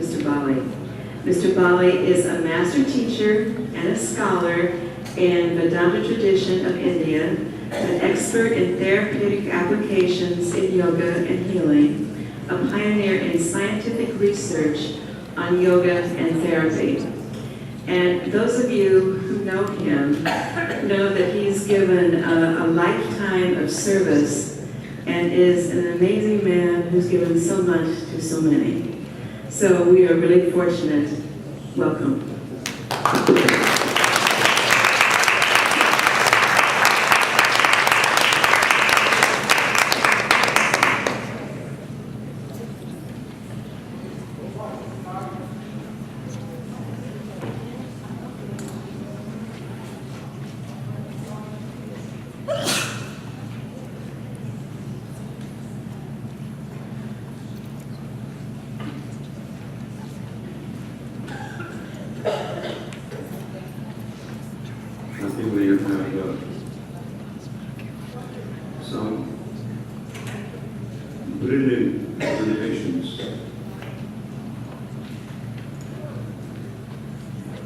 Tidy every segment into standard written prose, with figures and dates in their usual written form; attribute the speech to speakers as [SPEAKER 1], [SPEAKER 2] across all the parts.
[SPEAKER 1] Mr. Bali. Mr. Bali is a master teacher and a scholar in Vedanta tradition of India, an expert in therapeutic applications in yoga and healing, a pioneer in scientific research on yoga and therapy. And those of you who know him know that he's given a lifetime of service and is an amazing man who's given so much to so many. So we are really fortunate. Welcome.
[SPEAKER 2] I think we have some brilliant presentations.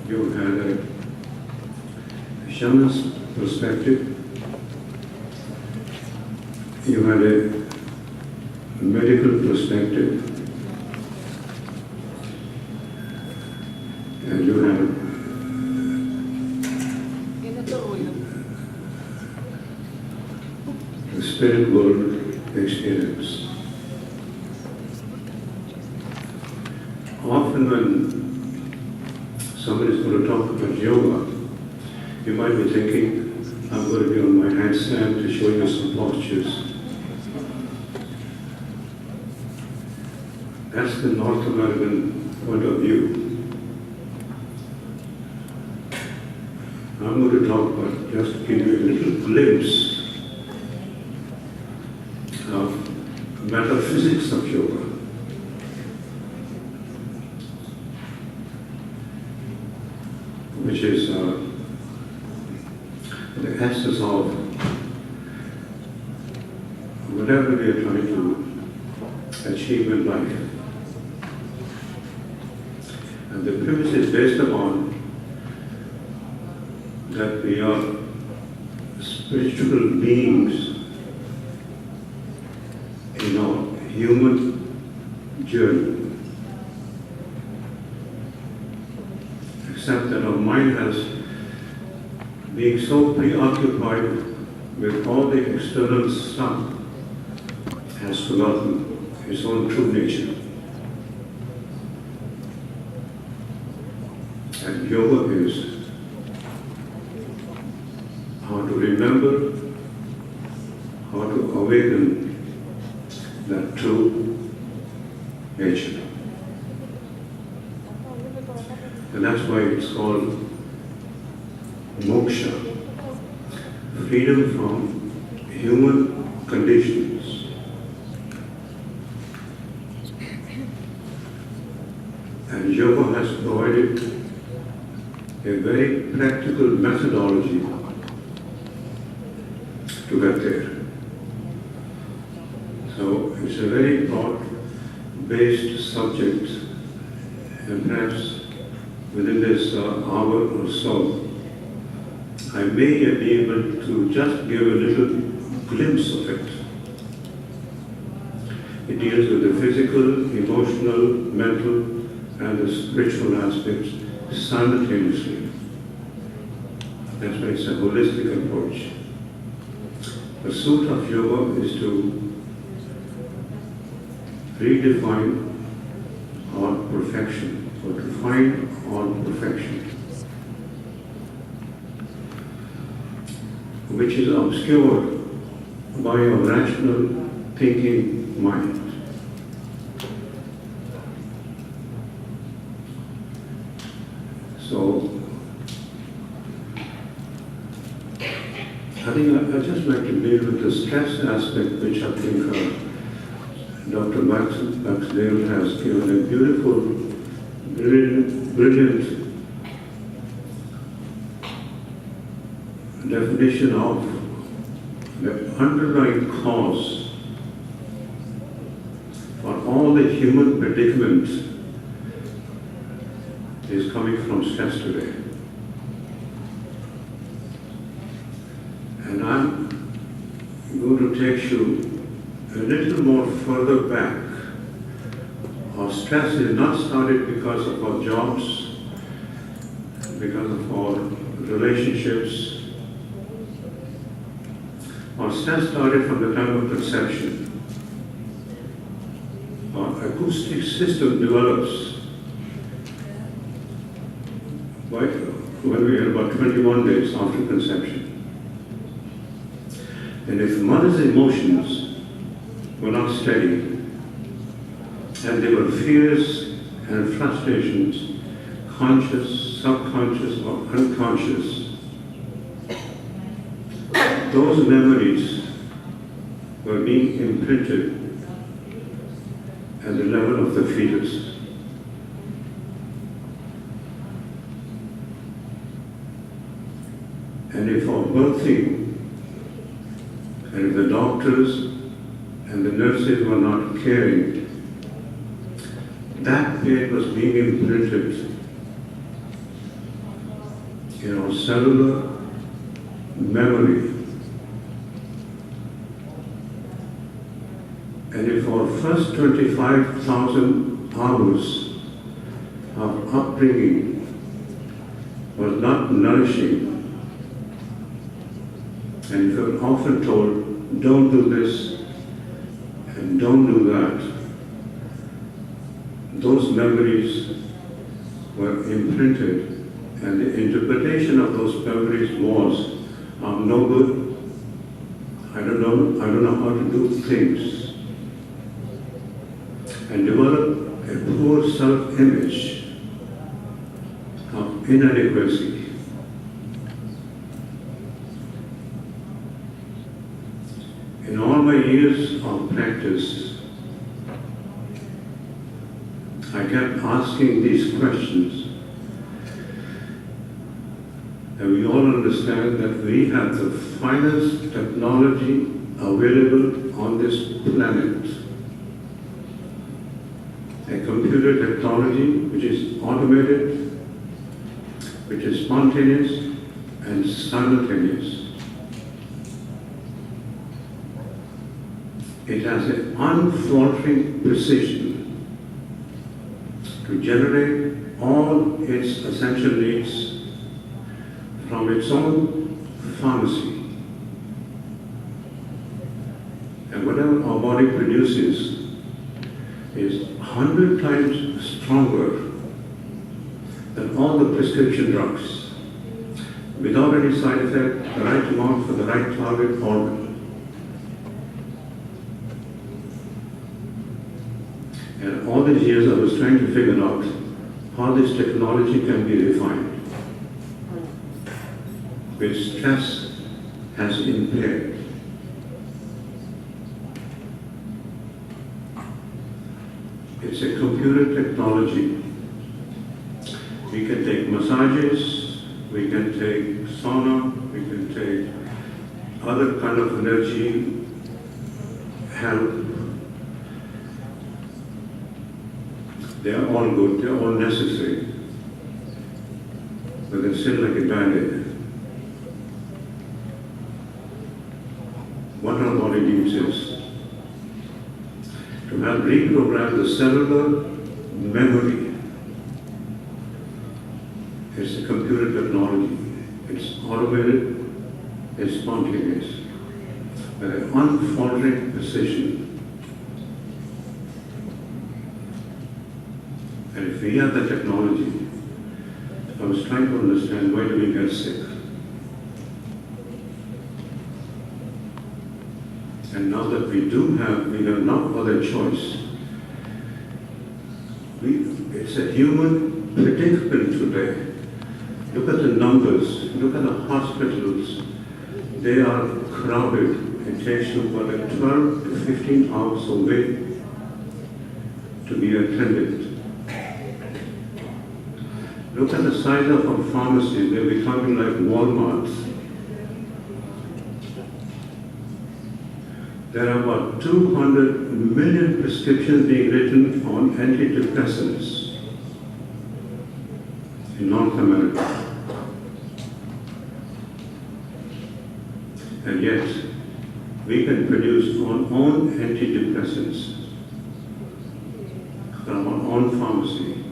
[SPEAKER 2] You had a shaman's perspective, you had a medical perspective, and you had the spirit world experience. Often when somebody is going to talk about yoga, you might be thinking, I'm going to be on my handstand to show you some postures. That's the North American point of view. I'm going to talk about, just to give you a little glimpse of metaphysics of yoga. Which is the essence of whatever we are trying to achieve in life. And the premise is based upon that we are spiritual beings in our human journey. Except that our mind has been so preoccupied with all the external stuff, has forgotten its own true nature. And yoga is how to remember, how to awaken that true nature. And that's why it's called moksha, freedom from human conditions. And yoga has provided a very practical methodology to get there. So it's a very broad-based subject, and perhaps within this hour or so, I may be able to just give a little glimpse of it. It deals with the physical, emotional, mental, and the spiritual aspects simultaneously. That's why it's a holistic approach. The suit of yoga is to redefine our perfection, or to find our perfection, which is obscured by a rational thinking mind. So, I think I'd just like to deal with the stress aspect, which I think Dr. Baxdale has given a beautiful, brilliant definition of the underlying cause for all the human predicaments is coming from stress today. And I'm going to take you a little more further back. Our stress is not started because of our jobs, because of our relationships. Our stress started from the time of conception. Our acoustic system develops when we are about 21 days after conception. And if the mother's emotions were not steady, and there were fears and frustrations, conscious, subconscious, or unconscious, those memories were being imprinted at the level of the fetus. And if our birthing, and if the doctors and the nurses were not caring, that pain was being imprinted in our cellular memory. And if our first 25,000 hours of upbringing was not nourishing, and if we're often told, don't do this and don't do that, those memories were imprinted, and the interpretation of those memories was, I'm no good, I don't know how to do things, and develop a poor self-image of inadequacy. In all my years of practice, I kept asking these questions. And we all understand that we have the finest technology available on this planet. A computer technology which is automated, which is spontaneous and simultaneous. It has an unfaltering precision to generate all its essential needs from its own pharmacy. And whatever our body produces is 100 times stronger than all the prescription drugs, without any side effect, the right amount for the right target organ. And all these years I was trying to figure out how this technology can be refined, which stress has impaired. It's a computer technology. We can take massages, we can take sauna, we can take other kind of energy help. They are all good, they are all necessary, but they're still like a band-aid. What our body needs is to help reprogram the cellular memory. It's a computer technology. It's automated, it's spontaneous, with an unfaltering precision. And if we have the technology, I was trying to understand, why do we get sick? And now that we have no other choice. It's a human predicament today. Look at the numbers, look at the hospitals. They are crowded. It takes you about 12 to 15 hours away to be attended. Look at the size of our pharmacies, they're becoming like Walmarts. There are about 200 million prescriptions being written on antidepressants. in North America. And yet, we can produce our own antidepressants from our own pharmacy,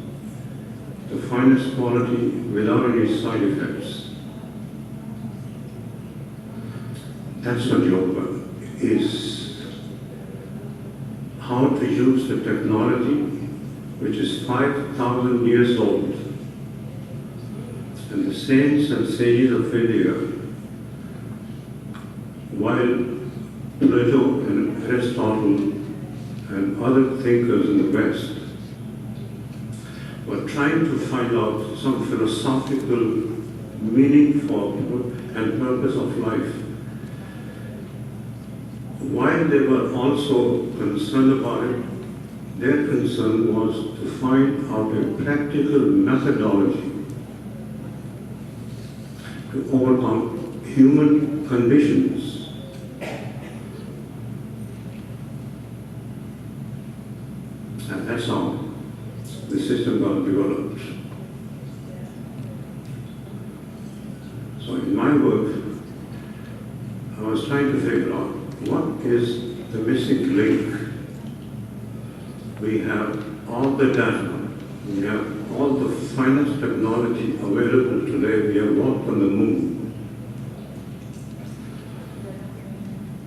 [SPEAKER 2] the finest quality without any side effects. That's what yoga is. How to use the technology which is 5,000 years old, and the saints and sages of India, while Plato and Aristotle and other thinkers in the West were trying to find out some philosophical meaning for and purpose of life, while they were also concerned about it, their concern was to find out a practical methodology to overcome human conditions. And that's how the system got developed. So in my work, I was trying to figure out what is the missing link. We have all the data, we have all the finest technology available today. We have walked on the moon.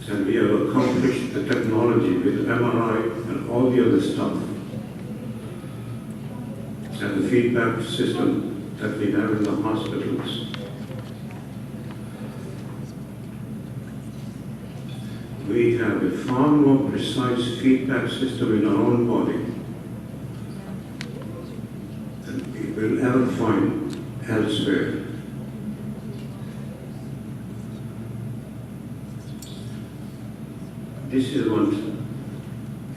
[SPEAKER 2] And we have accomplished the technology with MRI and all the other stuff. And the feedback system that we have in the hospitals. We have a far more precise feedback system in our own body than we will ever find elsewhere. This is what,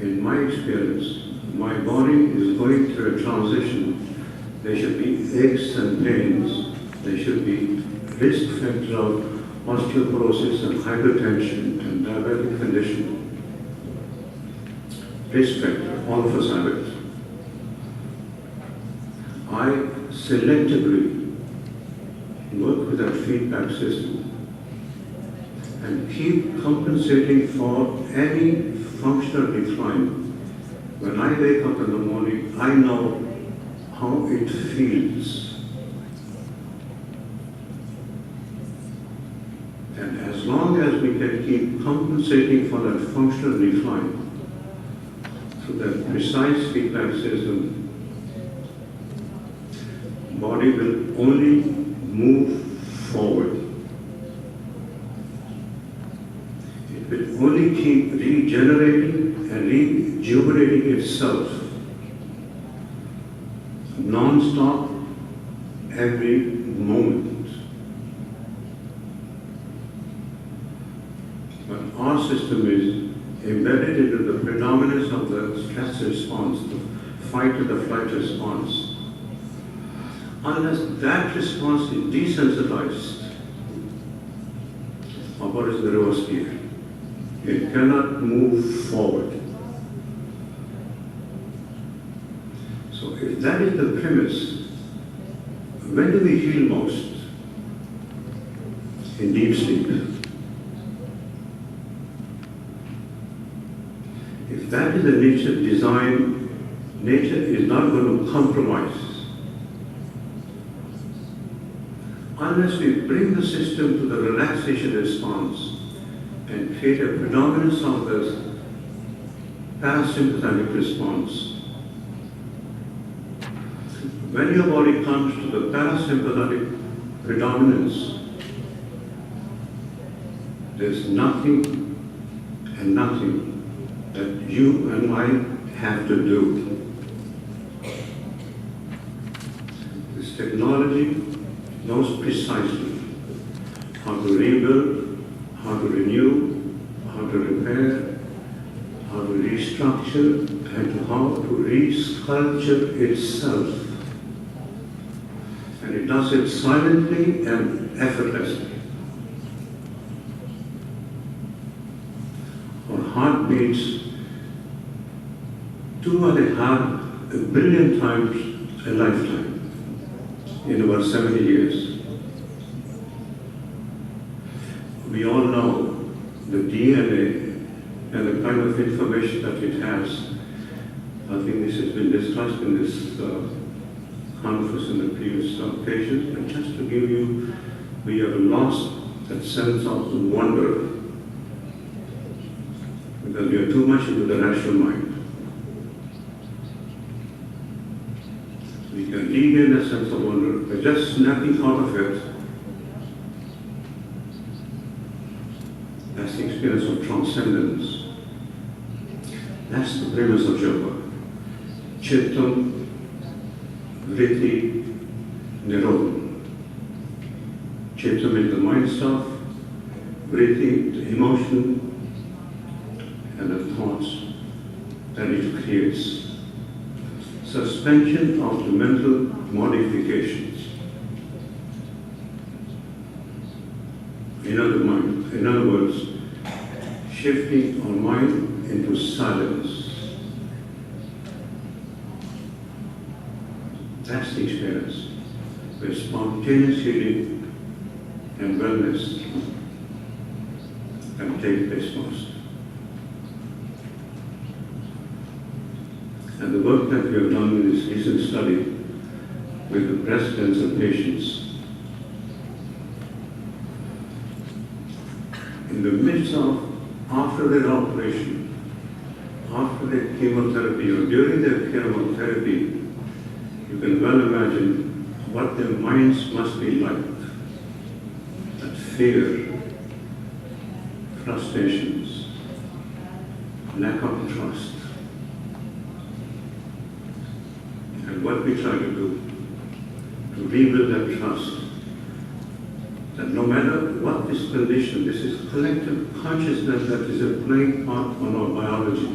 [SPEAKER 2] in my experience, my body is going through a transition. There should be aches and pains. There should be risk factor of osteoporosis and hypertension and diabetic condition. Risk factor, all of us have it. I selectively work with that feedback system and keep compensating for any functional decline. When I wake up in the morning, I know how it feels. And as long as we can keep compensating for that functional decline through that precise feedback system, body will only move forward. It will only keep regenerating and rejuvenating itself non-stop every moment. But our system is embedded into the predominance of the stress response, the fight or the flight response. Unless that response is desensitized, our body is in the reverse gear. It cannot move forward. So if that is the premise, when do we heal most? In deep sleep. If that is the nature design, nature is not going to compromise. Unless we bring the system to the relaxation response and create a predominance of the parasympathetic response. When your body comes to the parasympathetic predominance, there's nothing and nothing that you and I have to do. This technology knows precisely how to rebuild, how to renew, how to repair, how to restructure, and how to resculpture itself. And it does it silently and effortlessly. Our heart beats 2.5 billion times a lifetime. in about 70 years. We all know the DNA and the kind of information that it has. I think this has been discussed in this conference in the previous occasions, but just to give you, we have lost that sense of wonder because we are too much into the rational mind. We can regain a sense of wonder by just snapping out of it. That's the experience of transcendence. That's the premise of yoga. Chittam, vritti, nirodha. Chittam is the mind stuff, vritti, the emotion, and the thoughts that it creates. Suspension of the mental modifications. In other words, shifting our mind into silence. That's the experience where spontaneous healing and wellness can take place most. And the work that we have done in this recent study with the breast cancer patients, in the midst of, after their operation, after their chemotherapy or during their chemotherapy, you can well imagine what their minds must be like. That fear, frustrations, lack of trust. And what we try to do, to rebuild that trust, that no matter what this condition, this is collective consciousness that is a playing part on our biology.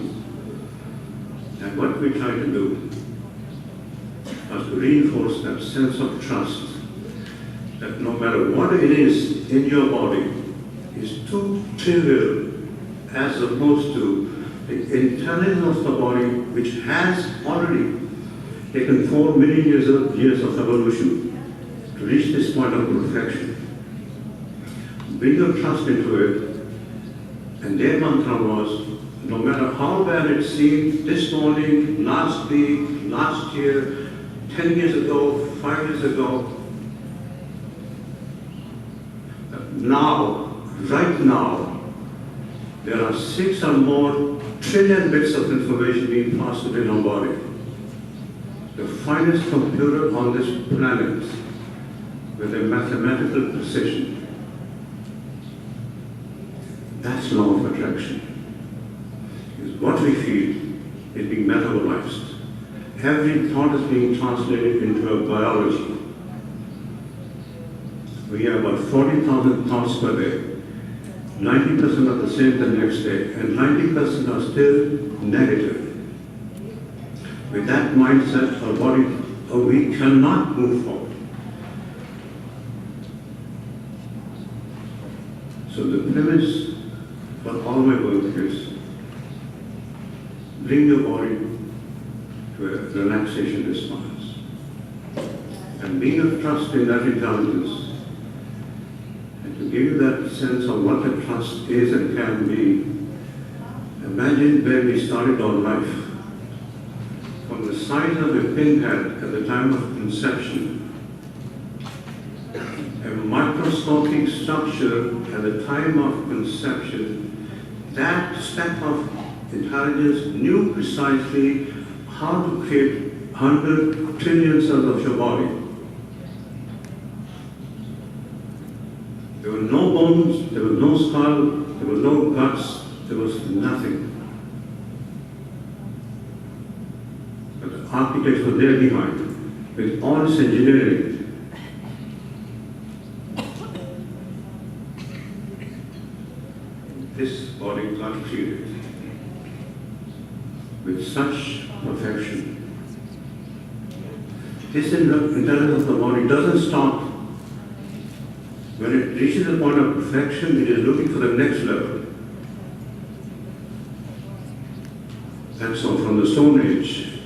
[SPEAKER 2] And what we try to do is to reinforce that sense of trust, that no matter what it is in your body is too trivial as opposed to the intelligence of the body, which has already taken 4 million years of evolution to reach this point of perfection. Bring your trust into it, and their mantra was, no matter how bad it seemed this morning, last week, last year, 10 years ago, 5 years ago, now, right now, there are 6 or more trillion bits of information being passed within our body. The finest computer on this planet with a mathematical precision. That's law of attraction. Is what we feel is being metabolized. Every thought is being translated into a biology. We have about 40,000 thoughts per day. 90% are the same the next day, and 90% are still negative. With that mindset, our body, we cannot move forward. So the premise for all my work is bring your body to a relaxation response. And being of trust in that intelligence, and to give you that sense of what the trust is and can be, imagine where we started our life. From the size of a pinhead at the time of conception, a microscopic structure at the time of conception, that step of intelligence knew precisely how to create 100 trillion cells of your body. There were no bones, there was no skull, there was no guts, there was nothing. But the architects were there behind, with all this engineering. This body got created with such perfection. This intelligence of the body doesn't stop. When it reaches a point of perfection, it is looking for the next level. And so from the Stone Age,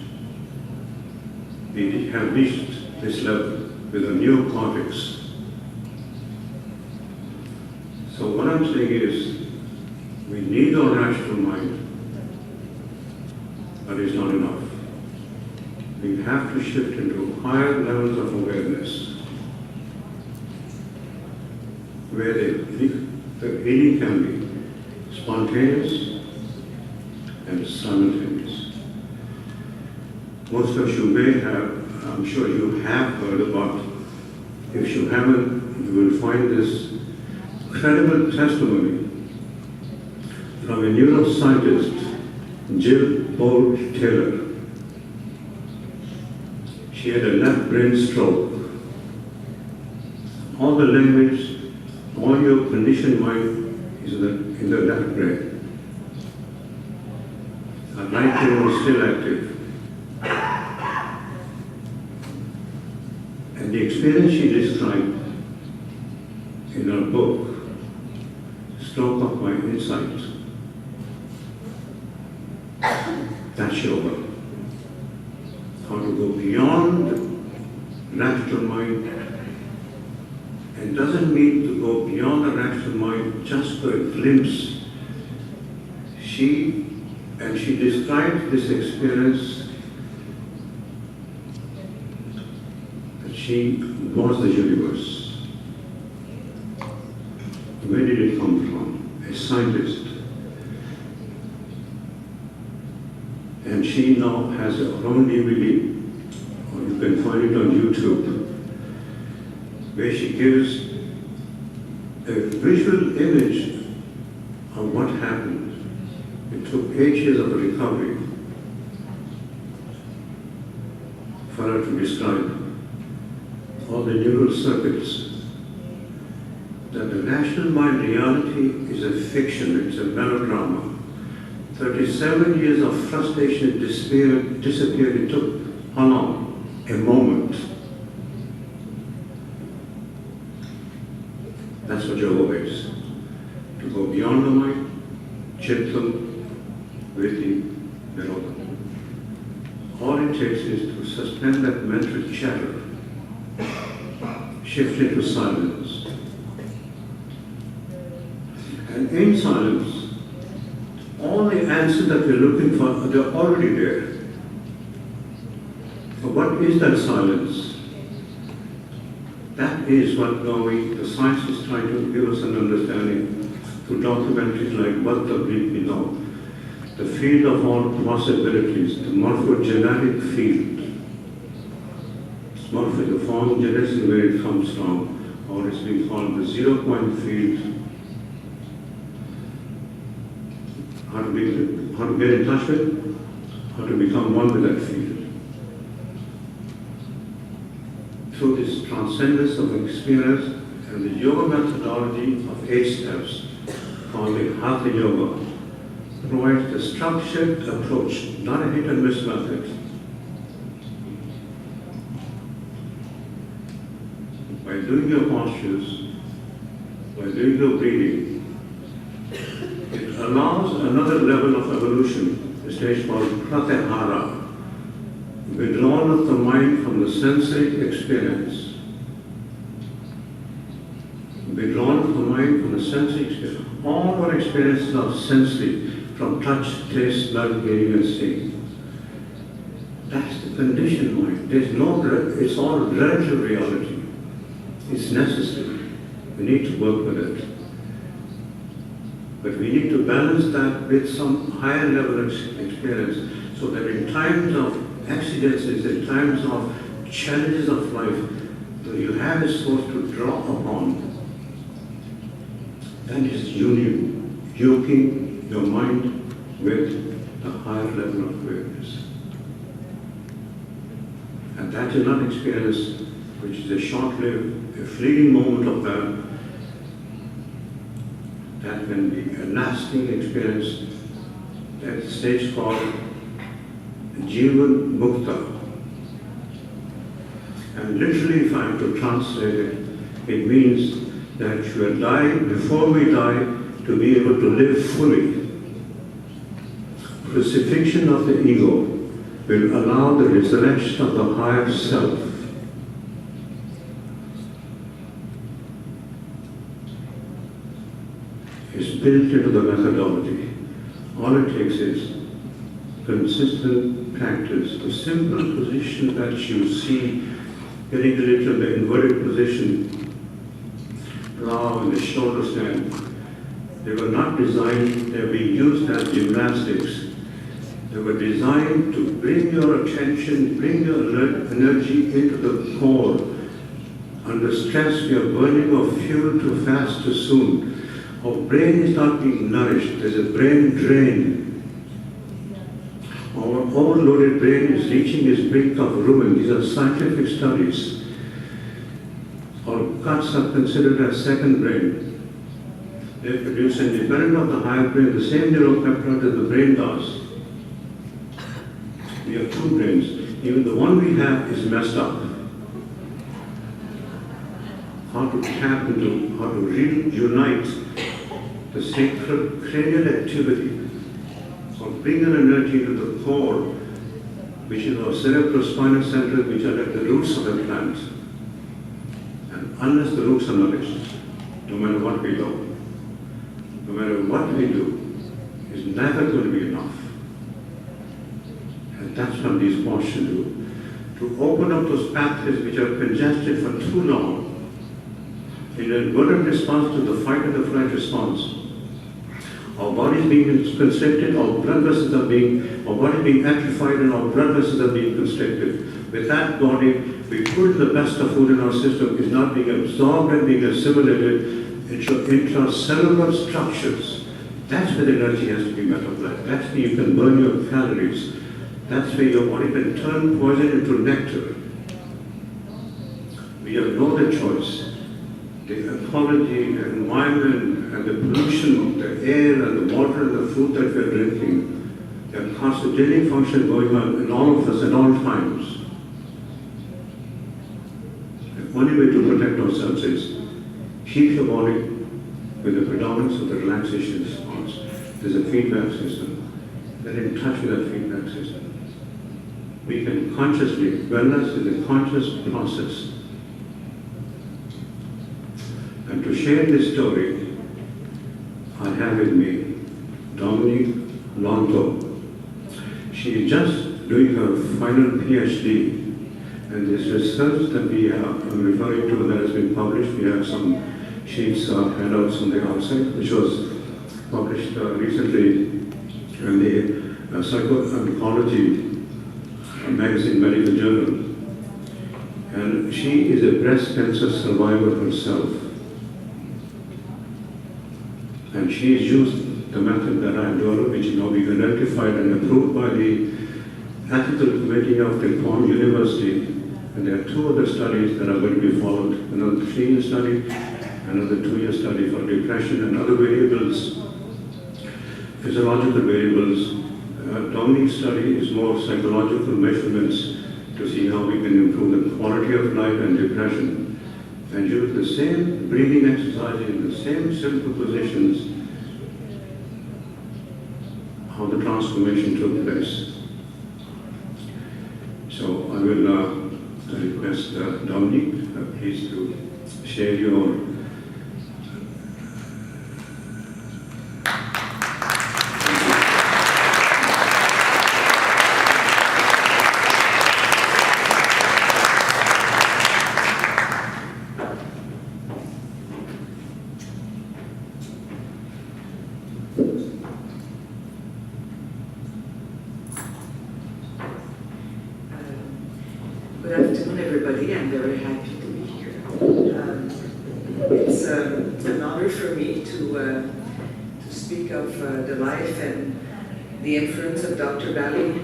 [SPEAKER 2] we have reached this level. with a neocortex. So what I'm saying is, we need a rational mind, but it's not enough. We have to shift into higher levels of awareness, where the healing can be spontaneous and simultaneous. Most of you may have, I'm sure you have heard about, if you haven't, you will find this incredible testimony from a neuroscientist, Jill Bolt Taylor. She had a left brain stroke. All the language, all your conditioned mind is in the left brain. Her right brain was still active. And the experience she described in her book, Stroke of My Insight, that's yoga. How to go beyond the rational mind. And doesn't mean to go beyond the rational mind just for a glimpse. She described this experience that she was the universe. Where did it come from? A scientist. And she now has her own DVD, or you can find it on YouTube, where she gives a visual image of what happened. It took 8 years of recovery for her to describe all the neural circuits, that the rational mind reality is a fiction, it's a melodrama. 37 years of frustration disappeared. It took how long? A moment. That's what yoga is. To go beyond the mind, gentle, witty, viroda. All it takes is to suspend that mental chatter, shift into silence. And in silence, all the answers that we're looking for, they're already there. But what is that silence? That is what the science is trying to give us an understanding through documentaries like What the Bleep We Know, the field of all possibilities, the morphogenetic field. The form genetically where it comes from, or it's being called the 0-point field. How to get in touch with, how to become one with that field. Through this transcendence of experience and the yoga methodology of 8 steps, called the Hatha Yoga, provides a structured approach, not a hit and miss method. By doing your postures, by doing your breathing, it allows another level of evolution, a stage called pratyahara, withdrawal of the mind from the sensory experience. Withdrawal of the mind from the sensory experience. All our experiences are sensory, from touch, taste, smell, hearing, and seeing. That's the conditioned mind. It's all relative reality. It's necessary. We need to work with it. But we need to balance that with some higher level of experience, so that in times of accidents, in times of challenges of life, that you have a source to draw upon. That is union, yoking your mind with a higher level of awareness. And that is not experience which is a short-lived, a fleeting moment of that. That can be a lasting experience. At a stage called Jivan Mukta. And literally, if I am to translate it, it means that you will die, before we die, to be able to live fully. Crucifixion of the ego will allow the resurrection of the higher self. is built into the methodology. All it takes is consistent practice. The simple position that you see, getting it into the inverted position, now in the shoulder stand, they were not designed, they were being used as gymnastics. They were designed to bring your attention, bring your energy into the core. Under stress, we are burning of fuel too fast, too soon. Our brain is not being nourished. There's a brain drain. Our overloaded brain is reaching its brink of ruin. These are scientific studies. Our guts are considered as second brain. They produce, independent of the higher brain, the same neuropeptide that the brain does. We have two brains. Even the one we have is messed up. How to tap into, how to reunite the sacred cranial activity, or bring an energy into the core, which is our cerebrospinal centers, which are at the roots of the plant. And unless the roots are nourished, no matter what we do, no matter what we do, is never going to be enough. And that's what these postures do. To open up those pathways which are congested for too long, in a inverted response to the fight and the flight response. Our body is being constricted, our blood vessels are our body being atrophied, and our blood vessels are being constricted. With that body, we put the best of food in our system, is not being absorbed and being assimilated into intracellular structures. That's where the energy has to be metabolized. That's where you can burn your calories. That's where your body can turn poison into nectar. We have no other choice. The ecology, the environment, and the pollution, the air, and the water, and the food that we're drinking, there are constant daily function going on in all of us at all times. The only way to protect ourselves is keep your body with the predominance of the relaxation response. There's a feedback system. Get in touch with that feedback system. We can consciously, wellness is a conscious process. And to share this story, I have with me Dominique Longo. She is just doing her final PhD, and this research that I'm referring to that has been published, we have some sheets, handouts on the outside, which was published recently in the Psycho-Oncology magazine, Medical Journal. And she is a breast cancer survivor herself. And she has used the method that I have developed, which is now being identified and approved by the Ethical Committee of the Cornell University. And there are two other studies that are going to be followed. Another 3-year study, another 2-year study for depression and other variables, physiological variables. Dominique's study is more psychological measurements to see how we can improve the quality of life and depression. And use the same breathing exercises in the same simple positions, how the transformation took place. So I will request Dominique, please to share your
[SPEAKER 3] Good afternoon, everybody. I'm very happy to be here. It's an honor for me to speak of the life and the influence of Dr. Bali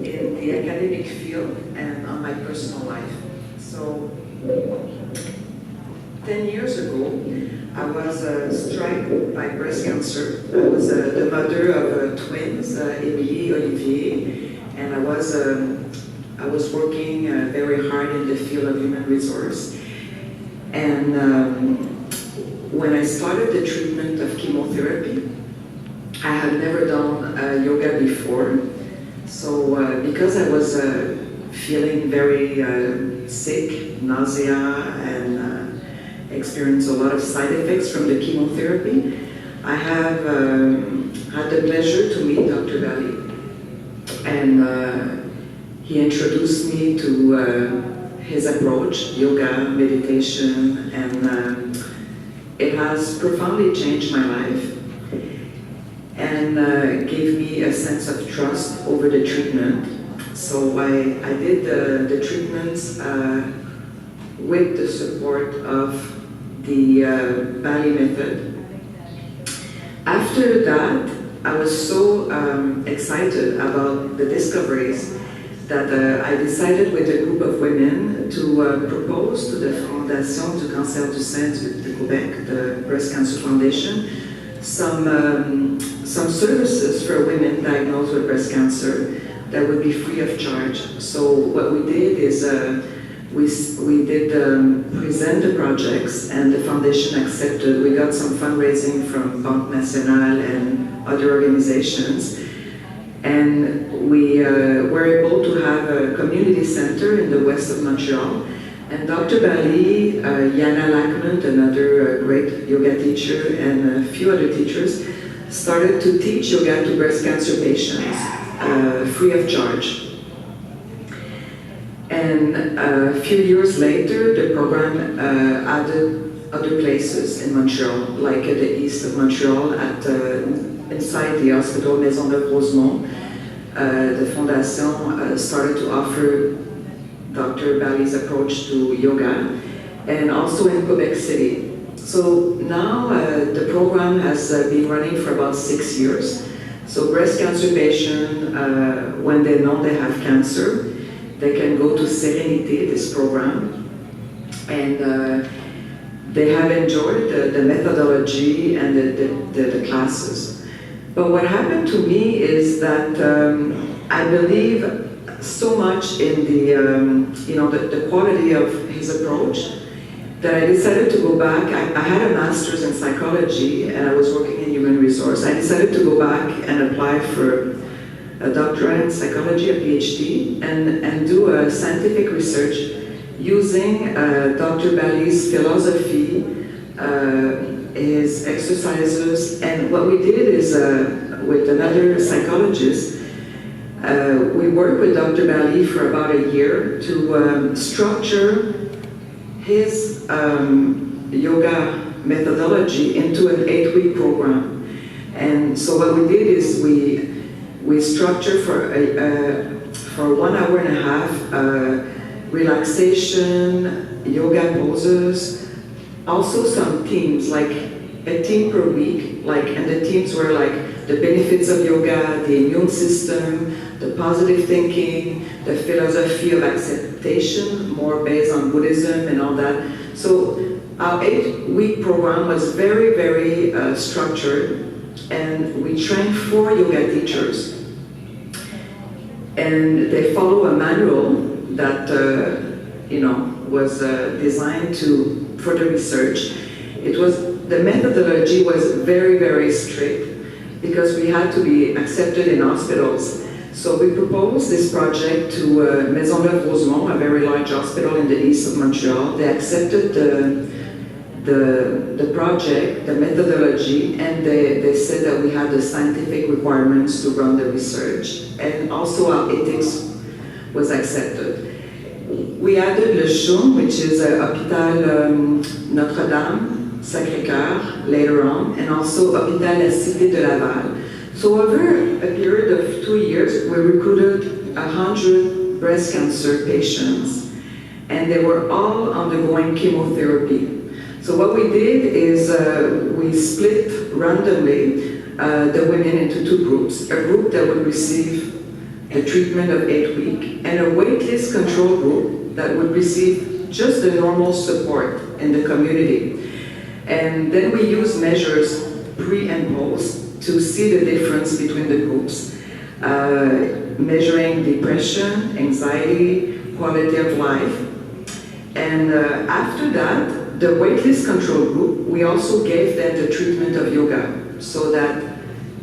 [SPEAKER 3] in the academic field and on my personal life. So, 10 years ago, I was struck by breast cancer. I was the mother of twins, Emily, Olivier, and I was working very hard in the field of human resource. And when I started the treatment of chemotherapy, I had never done yoga before. So because I was feeling very sick, nausea, experienced a lot of side effects from the chemotherapy. I have had the pleasure to meet Dr. Bali, and he introduced me to his approach, yoga, meditation, and it has profoundly changed my life and gave me a sense of trust over the treatment. So I did the treatments with the support of the Bali method. After that, I was so excited about the discoveries that I decided with a group of women to propose to the Fondation du Cancer du Sein de Quebec, the Breast Cancer Foundation, some services for women diagnosed with breast cancer that would be free of charge. So what we did is we did present the projects, and the foundation accepted. We got some fundraising from Banque Nationale and other organizations, and we were able to have a community center in the west of Montreal. And Dr. Bali, Yana Lackman, another great yoga teacher, and a few other teachers, started to teach yoga to breast cancer patients free of charge. And a few years later, the program added other places in Montreal, like at the east of Montreal, inside the hospital Maisonneuve-Rosemont. The Fondation started to offer Dr. Bali's approach to yoga, and also in Quebec City. So now the program has been running for about 6 years. So breast cancer patients, when they know they have cancer, they can go to Sérénité, this program, and they have enjoyed the methodology and the classes. But what happened to me is that I believe so much in the quality of his approach that I decided to go back. I had a master's in psychology and I was working in human resource. I decided to go back and apply for a doctorate in psychology, a PhD, and do a scientific research using Dr. Bali's philosophy, his exercises. And what we did is, with another psychologist, we worked with Dr. Bali for about a year to structure his yoga methodology into an 8-week program. And so what we did is we structured for 1 hour and a half relaxation, yoga poses, also some themes, like a theme per week, and the themes were like the benefits of yoga, the immune system, the positive thinking, the philosophy of acceptation, more based on Buddhism and all that. So our 8-week program was very, very structured, and we trained 4 yoga teachers. And they follow a manual that was designed for the research. The methodology was very, very strict because we had to be accepted in hospitals. So we proposed this project to Maisonneuve-Rosemont, a very large hospital in the east of Montreal. They accepted the project, the methodology, and they said that we had the scientific requirements to run the research. And also our ethics was accepted. We added Le Chum, which is Hôpital Notre-Dame, Sacré-Cœur, later on, and also Hôpital La Cité de Laval. So over a period of 2 years, we recruited 100 breast cancer patients, and they were all undergoing chemotherapy. So what we did is we split randomly the women into 2 groups, a group that would receive the treatment of 8 weeks, and a waitlist control group that would receive just the normal support in the community. And then we use measures pre and post to see the difference between the groups, measuring depression, anxiety, quality of life. And after that, the waitlist control group, we also gave them the treatment of yoga so that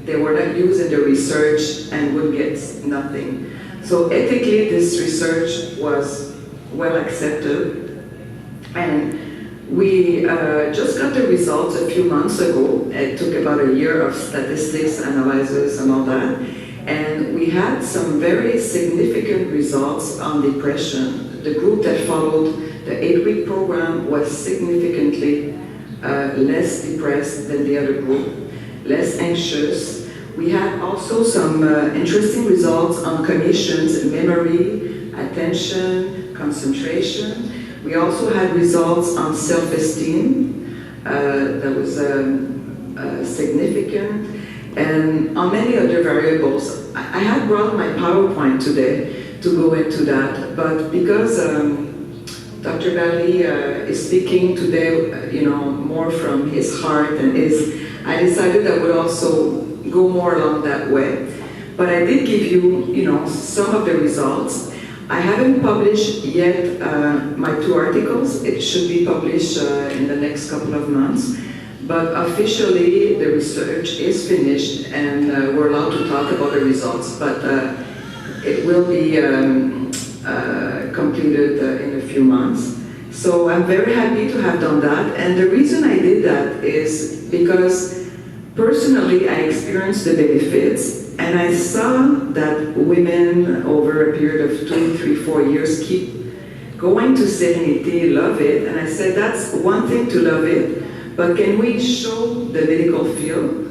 [SPEAKER 3] they were not used in the research and would get nothing. So ethically, this research was well accepted. And We just got the results a few months ago. It took about a year of statistics, analysis, and all that. And we had some very significant results on depression. The group that followed the 8-week program was significantly less depressed than the other group, less anxious. We had also some interesting results on cognitions, memory, attention, concentration. We also had results on self-esteem that was significant, and on many other variables. I had brought my PowerPoint today to go into that, but because Dr. Bali is speaking today, more from his heart and I decided I would also go more along that way. But I did give you, some of the results. I haven't published yet my 2 articles. It should be published in the next couple of months. But officially, the research is finished and we're allowed to talk about the results. But it will be completed in a few months. So I'm very happy to have done that. And the reason I did that is because personally, I experienced the benefits. And I saw that women over a period of 2, 3, 4 years keep going to Serenity, love it. And I said, that's one thing to love it, but can we show the medical field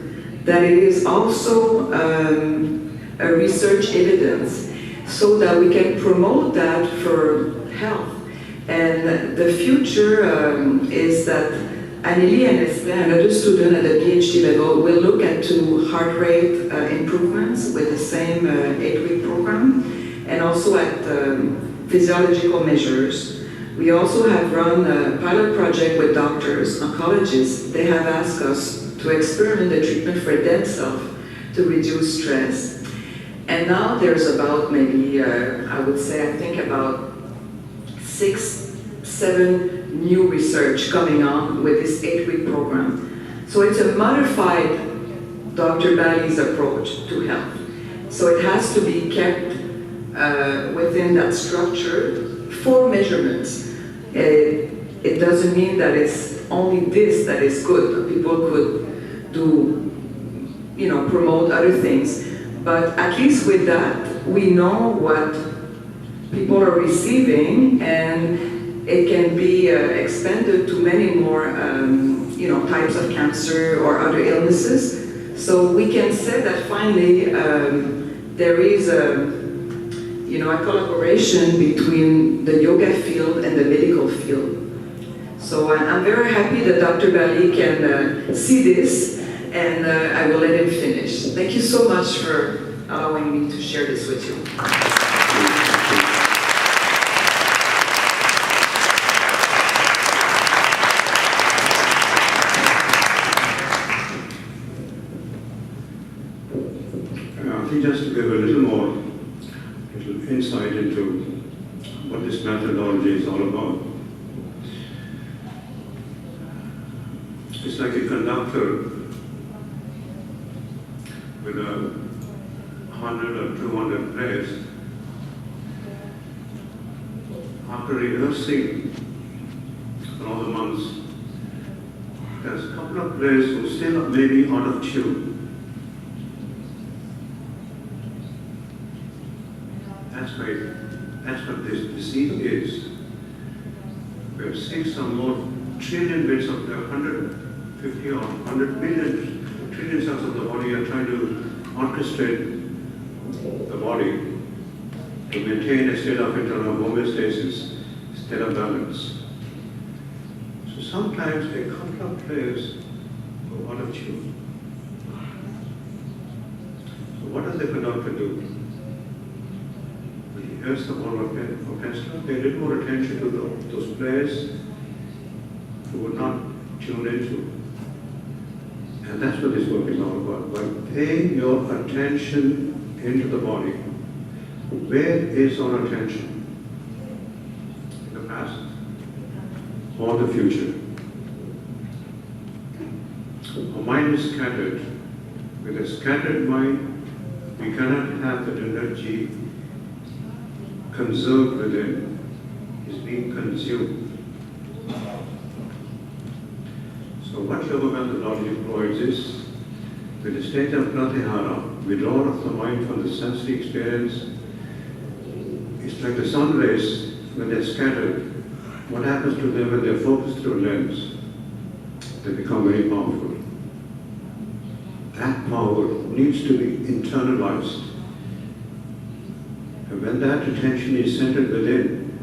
[SPEAKER 3] that it is also a research evidence so that we can promote that for health. And the future is that Anélie and Espen, another student at the PhD level, will look at 2 heart rate improvements with the same 8-week program, and also at physiological measures. We also have run a pilot project with doctors, oncologists. They have asked us to experiment the treatment for themselves to reduce stress. And now there's about maybe, I would say, I think about 6, 7 new research coming on with this 8-week program. So it's a modified Dr. Bali's approach to health. So it has to be kept within that structure for measurements. It doesn't mean that it's only this that is good. People could do, promote other things. But at least with that, we know what people are receiving, and it can be expanded to many more, types of cancer or other illnesses. So we can say that finally there is a collaboration between the yoga field and the medical field. So I'm very happy that Dr. Bali can see this, and I will let him finish. Thank you so much for allowing me to share this with you.
[SPEAKER 2] I think just to give a little insight into what this methodology is all about. It's like a conductor with 100 or 200 players. After rehearsing for all the months, there's a couple of players who still may be out of tune. That's what this disease is. We have 6 or more trillion bits of the 150 or 100 billion trillion cells of the body are trying to orchestrate the body to maintain a state of internal homeostasis, state of balance. So sometimes a couple of players go out of tune. So what does the conductor do? Here's the whole orchestra. Pay a little more attention to those players who would not tune into. And that's what this work is all about. By paying your attention into the body. Where is our attention? In the past or the future? Our mind is scattered. With a scattered mind, we cannot have that energy conserved within, is being consumed. So what yoga methodology provides is, with the state of pratyahara, withdrawal of the mind from the sensory experience, it's like the sun rays when they're scattered. What happens to them when they're focused through a lens? They become very powerful. That power needs to be internalized. And when that attention is centered within,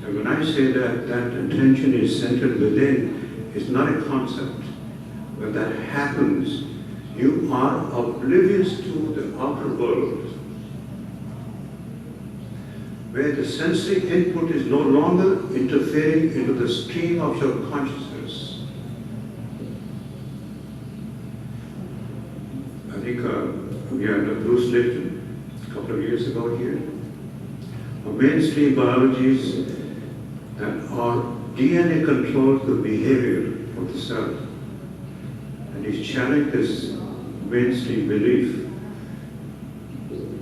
[SPEAKER 2] and when I say that attention is centered within, it's not a concept. When that happens, you are oblivious to the outer world, where the sensory input is no longer interfering into the stream of your consciousness. I think we had Bruce Lipton a couple of years ago here. Mainstream biologies that our DNA controls the behavior of the cell. And he's challenged this mainstream belief.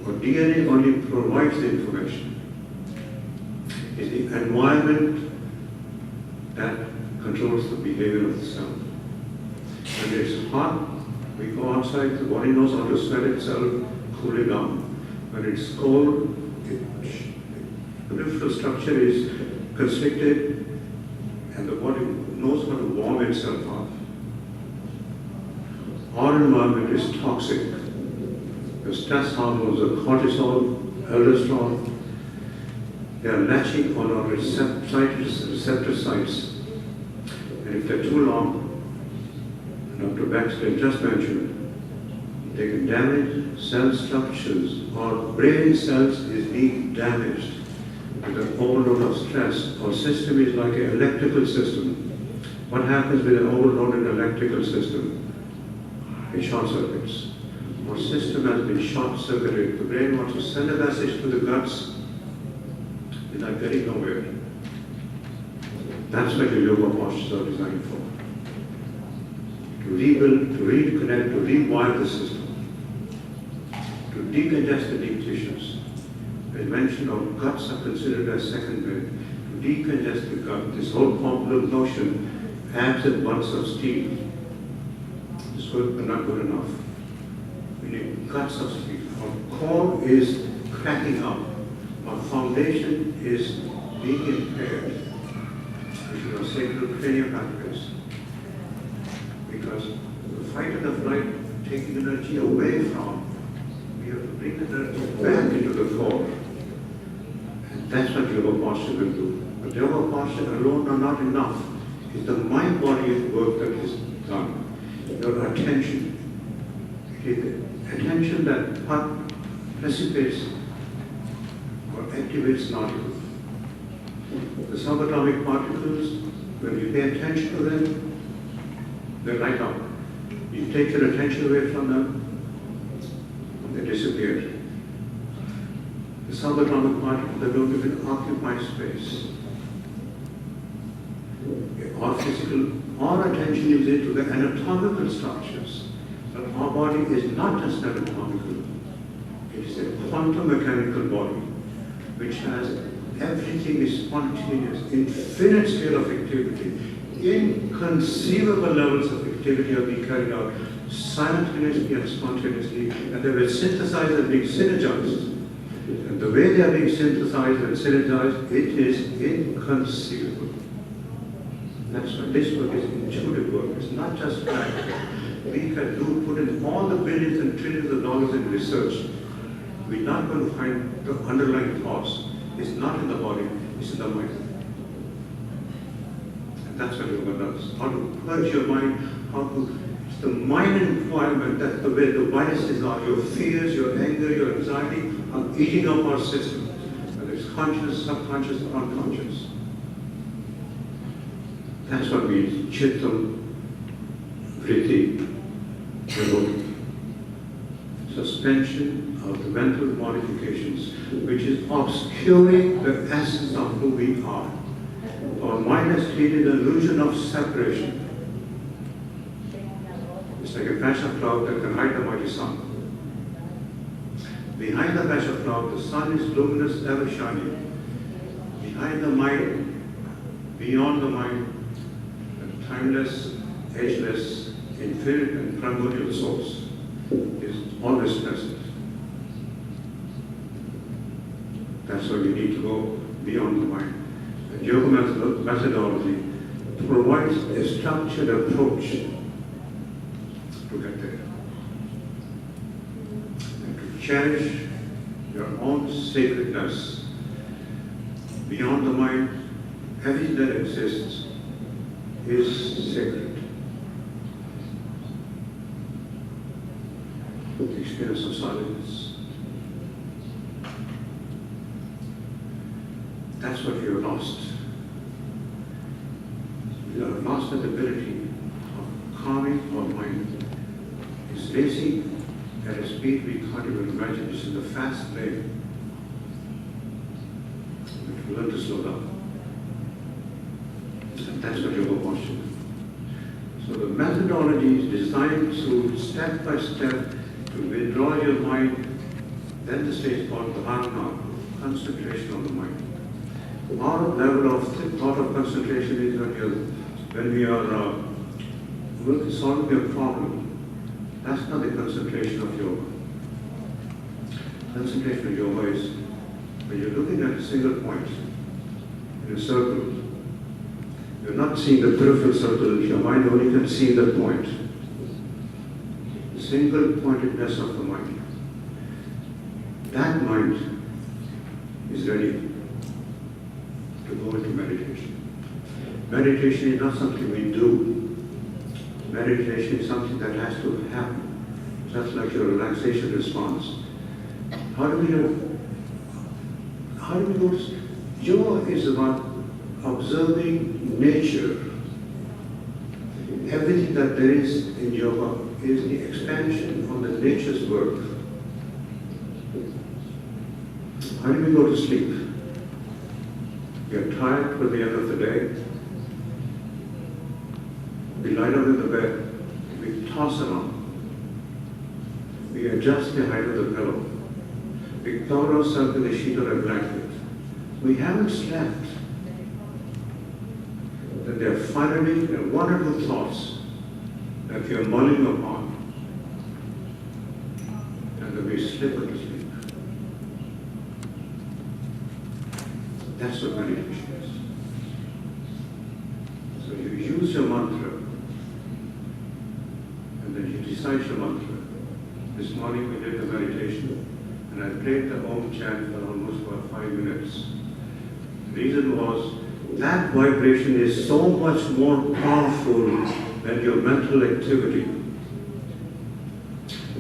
[SPEAKER 2] Our DNA only provides the information. It's the environment that controls the behavior of the cell. When it's hot, we go outside, the body knows how to sweat itself, cool it down. When it's cold, the peripheral structure is constricted and the body knows how to warm itself up. Our environment is toxic. The stress hormones, the cortisol, aldosterone, they are latching on our receptor sites. And if they're too long, Dr. Baxter just mentioned, they can damage cell structures. Our brain cells is being damaged with an overload of stress. Our system is like an electrical system. What happens with an overloaded electrical system? It short circuits. Our system has been short circuited. The brain wants to send a message to the guts without getting nowhere. That's what the yoga postures are designed for. To rebuild, to reconnect, to rewire the system, to decongest the deep tissues. As mentioned, our guts are considered as second brain. To decongest the gut, this whole popular notion, adds and bunts of steel. This work is not good enough. We need guts of steel. Our core is cracking up. Our foundation is being impaired. We should have sacral cranial pathways. Because the fight and the flight, taking energy away from, we have to bring energy back into the core. And that's what yoga posture will do. But yoga posture alone are not enough. It's the mind-body work that is done. Your attention. Attention that precipitates or activates nodules. The subatomic particles, when you pay attention to them, they light up. You take your attention away from them, they disappear. The subatomic particles, they don't even occupy space. Our attention is into the anatomical structures. But our body is not just anatomical. It is a quantum mechanical body, which has everything is spontaneous, infinite scale of activity. Inconceivable levels of activity are being carried out simultaneously and spontaneously, and they were synthesized and being synergized. And the way they are being synthesized and synergized, it is inconceivable. That's why this work is intuitive work. It's not just practical. We can put in all the billions and trillions of dollars in research. We're not going to find the underlying cause. It's not in the body, it's in the mind. That's what yoga does. How to purge your mind, it's the mind environment, that's the way the biases are. Your fears, your anger, your anxiety are eating up our system. Whether it's conscious, subconscious, or unconscious. That's what means Chittam, Vritti, Vibhuti. Suspension of the mental modifications, which is obscuring the essence of who we are. Our mind has created an illusion of separation. It's like a patch of cloud that can hide the mighty sun. Behind the patch of cloud, the sun is luminous, ever shining. Behind the mind, beyond the mind, the timeless ageless, infinite, and primordial source is always present. That's why we need to go beyond the mind. And yoga methodology provides a structured approach to get there. And to cherish your own sacredness beyond the mind, everything that exists is sacred. The experience of silence. That's what you have lost. You have lost that ability of calming our mind. It's racing at a speed we can't even imagine. It's in the fast lane. We have to learn to slow down. And that's what yoga wants to do. So the methodology is designed to step by step to withdraw your mind. Then the stage called dharana, concentration on the mind. Our level of thought of concentration is when we are solving a problem. That's not the concentration of yoga. Concentration of yoga is when you're looking at a single point in a circle. You're not seeing the peripheral circle. Your mind only can see that point. The single pointedness of the mind. That mind is ready to go into meditation. Meditation is not something we do. Meditation is something that has to happen. Just like your relaxation response. How do we notice? Yoga is about observing nature. Everything that there is in yoga is the expansion of the nature's work. How do we go to sleep? We are tired for the end of the day. We lie down in the bed. We toss around. We adjust the height of the pillow. We cover ourselves with a sheet or a blanket. We haven't slept. Then there are finally one or two thoughts that we are mulling upon. And then we slip into sleep. That's what meditation is. So you use your mantra, and then you recite your mantra. This morning we did the meditation, and I played the Om chant for almost about 5 minutes. The reason was that vibration is so much more powerful than your mental activity.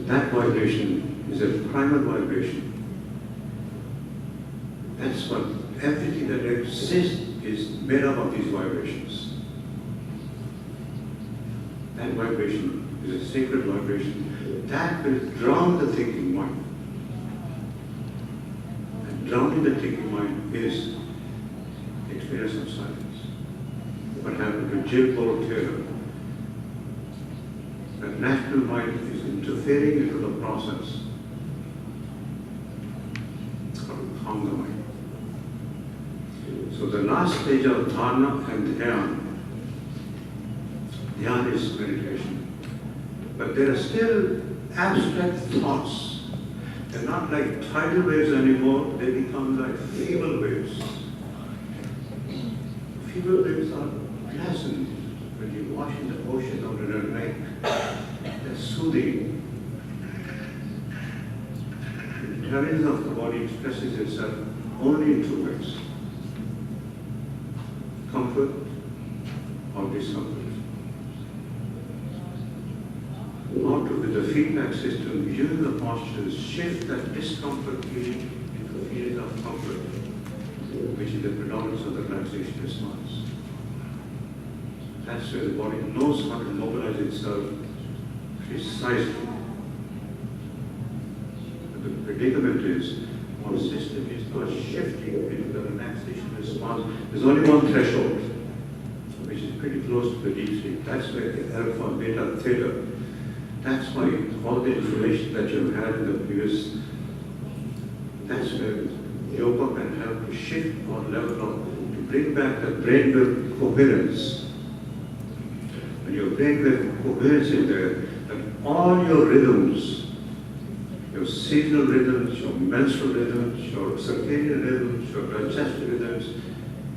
[SPEAKER 2] That vibration is a primal vibration. That's what everything that exists is made up of these vibrations. That vibration is a sacred vibration. That will drown the thinking mind. And drowning the thinking mind is the experience of silence. What happened to Jill Taylor? That national mind is interfering into the process of calm the mind. So the last stage of dharana and dhyan is meditation. But there are still abstract thoughts. They're not like tidal waves anymore, they become like feeble waves. Feeble waves are pleasant when you wash in the ocean or in a lake. They're soothing. The intelligence of the body expresses itself only in two ways. Comfort or discomfort. How to, with the feedback system, using the postures, shift that discomfort feeling into a feeling of comfort, which is the predominance of the relaxation response. That's where the body knows how to mobilize itself precisely. But the predicament is, our system is not shifting into the relaxation response. There's only one threshold, which is pretty close to the deep sleep. That's where the alpha, beta, theta. That's why all the information that you've had in the previous, that's where yoga can help to shift or level up, to bring back the brain coherence. and your brainwave coheres in there, that all your rhythms, your seasonal rhythms, your menstrual rhythms, your circadian rhythms, your digestive rhythms,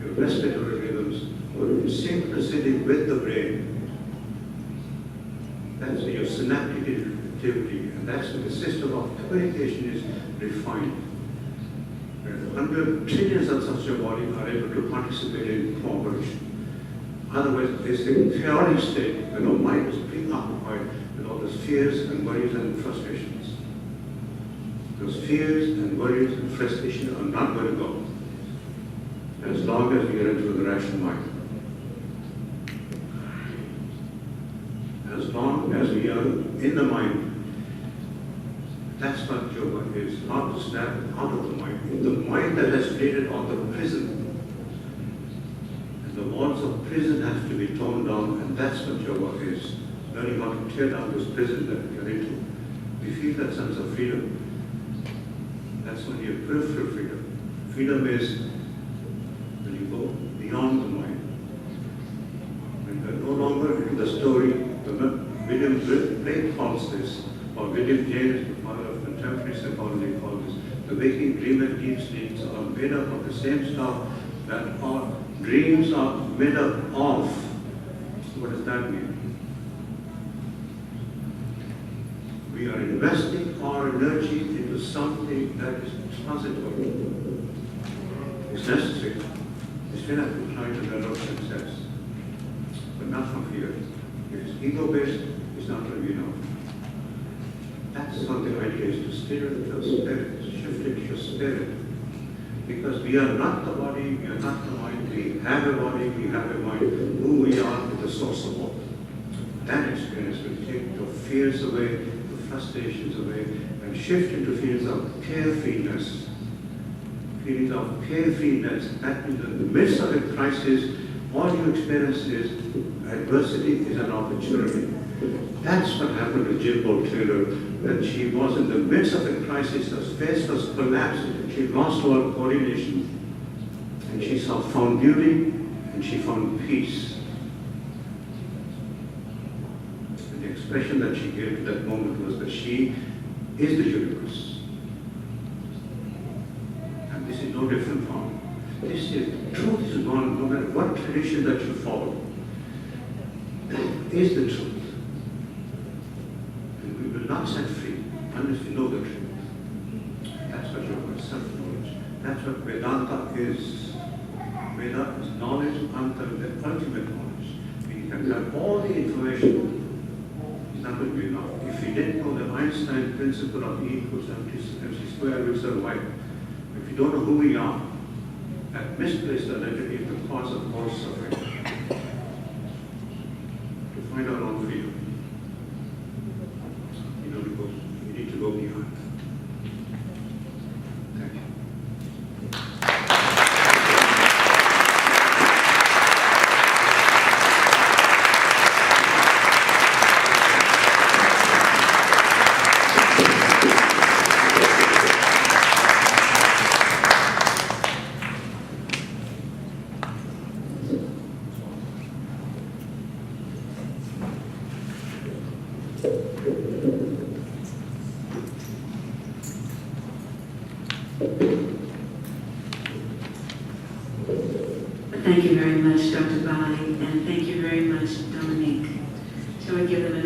[SPEAKER 2] your respiratory rhythms, are in synchronicity with the brain. That's your synaptic activity, and that's where the system of communication is refined. Where 100 trillions of such a body are able to participate in cooperation. Otherwise, it's a chaotic state when our mind is preoccupied with all those fears and worries and frustrations. Those fears and worries and frustrations are not going to go as long as we are into the rational mind. As long as we are in the mind, that's what yoga is, not to snap out of the mind. The mind that has created all the prison. And the walls of prison have to be torn down, and that's what yoga is. Learning how to tear down those prisons that we are into. We feel that sense of freedom. That's only a peripheral freedom. Freedom is when you go beyond the mind. When you're no longer in the story. William Blake calls this, or William James, the father of contemporary psychology, calls this, the waking dream and deep sleeps are made up of the same stuff that our dreams are made up of. What does that mean? We are investing our energy into something that is transitory. It's necessary. It's enough to try to develop success, but not from fear. If it's ego-based, it's not going to be enough. That's what the idea is, to stir your spirit, shift it to your spirit. Because we are not the body, we are not the mind, we have a body, we have a mind. Who we are is the source of all. That experience will take the fears away, the frustrations away, and shift into feelings of carefreeness. Feelings of carefreeness. That means in the midst of a crisis, all you experience is adversity is an opportunity. That's what happened to Jill Bolt Taylor, that she was in the midst of a crisis, her face was collapsed, she lost all coordination, and she found beauty, and she found peace. And the expression that she gave at that moment was that she is the universe. And this is no different from. This is, truth is gone, no matter what tradition that you follow. That is the truth. And we will not set free unless we know the truth. That's what yoga is, self-knowledge. That's what Vedanta is. Veda is knowledge until the ultimate knowledge. We can have all the information. It's not going to be enough. If we didn't know the Einstein principle of E equals MC squared, we'll survive. If we don't know who we are, that misplaced identity is the cause of all suffering. To find our own freedom, we need to go beyond. Thank you.
[SPEAKER 1] Thank you very much, Dr. Bali, and thank you very much, Dominique. Shall we give them a